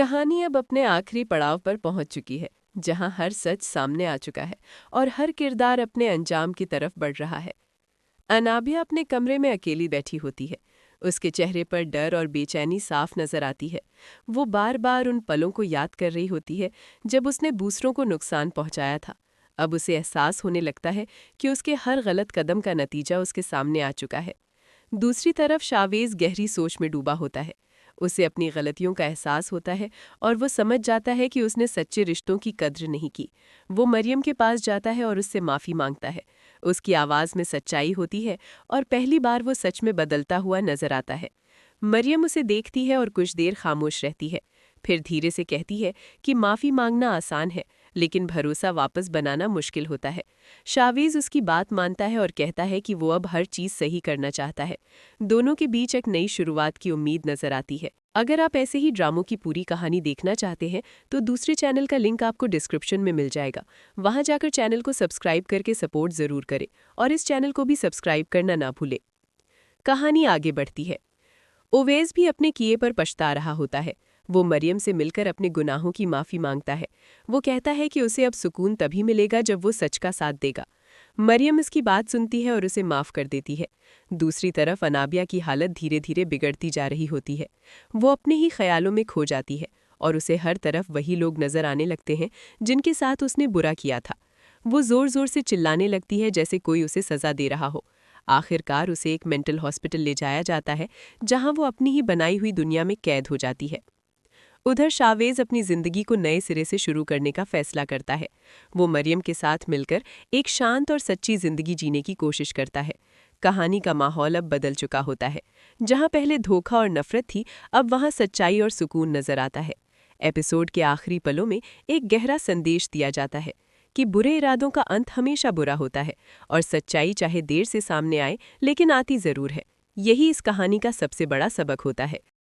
कहानी अब अपने आखिरी पड़ाव पर पहुंच चुकी है, जहां हर सच सामने आ चुका है और हर किरदार अपने अंजाम की तरफ बढ़ रहा है। अनाबिया अपने कमरे में अकेली बैठी होती है। उसके चेहरे पर डर और बेचैनी साफ नजर आती है। वो बार बार उन पलों को याद कर रही होती है जब उसने दूसरों को नुकसान पहुंचाया था। अब उसे एहसास होने लगता है कि उसके हर गलत कदम का नतीजा उसके सामने आ चुका है। दूसरी तरफ शावेज गहरी सोच में डूबा होता है। उसे अपनी गलतियों का एहसास होता है और वो समझ जाता है कि उसने सच्चे रिश्तों की कद्र नहीं की। वो मरियम के पास जाता है और उससे माफ़ी मांगता है। उसकी आवाज़ में सच्चाई होती है और पहली बार वो सच में बदलता हुआ नजर आता है। मरियम उसे देखती है और कुछ देर खामोश रहती है। फिर धीरे से कहती है कि माफ़ी मांगना आसान है, लेकिन भरोसा वापस बनाना मुश्किल होता है। शावीज उसकी बात मानता है और कहता है कि वो अब हर चीज़ सही करना चाहता है। दोनों के बीच एक नई शुरुआत की उम्मीद नजर आती है। अगर आप ऐसे ही ड्रामों की पूरी कहानी देखना चाहते हैं तो दूसरे चैनल का लिंक आपको डिस्क्रिप्शन में मिल जाएगा। वहां जाकर चैनल को सब्सक्राइब करके सपोर्ट ज़रूर करें और इस चैनल को भी सब्सक्राइब करना ना भूलें। कहानी आगे बढ़ती है। ओवैस भी अपने किए पर पछता रहा होता है। वो मरियम से मिलकर अपने गुनाहों की माफ़ी मांगता है। वो कहता है कि उसे अब सुकून तभी मिलेगा जब वो सच का साथ देगा। मरियम इसकी बात सुनती है और उसे माफ़ कर देती है। दूसरी तरफ अनाबिया की हालत धीरे धीरे बिगड़ती जा रही होती है। वो अपने ही ख्यालों में खो जाती है और उसे हर तरफ वही लोग नजर आने लगते हैं जिनके साथ उसने बुरा किया था। वो ज़ोर ज़ोर से चिल्लाने लगती है जैसे कोई उसे सज़ा दे रहा हो। आखिरकार उसे एक मेंटल हॉस्पिटल ले जाया जाता है, जहां वो अपनी ही बनाई हुई दुनिया में कैद हो जाती है। उधर शावेज अपनी जिंदगी को नए सिरे से शुरू करने का फैसला करता है। वो मरियम के साथ मिलकर एक शांत और सच्ची जिंदगी जीने की कोशिश करता है। कहानी का माहौल अब बदल चुका होता है। जहां पहले धोखा और नफरत थी, अब वहां सच्चाई और सुकून नजर आता है। एपिसोड के आखिरी पलों में एक गहरा संदेश दिया जाता है कि बुरे इरादों का अंत हमेशा बुरा होता है और सच्चाई चाहे देर से सामने आए, लेकिन आती जरूर है। यही इस कहानी का सबसे बड़ा सबक होता है।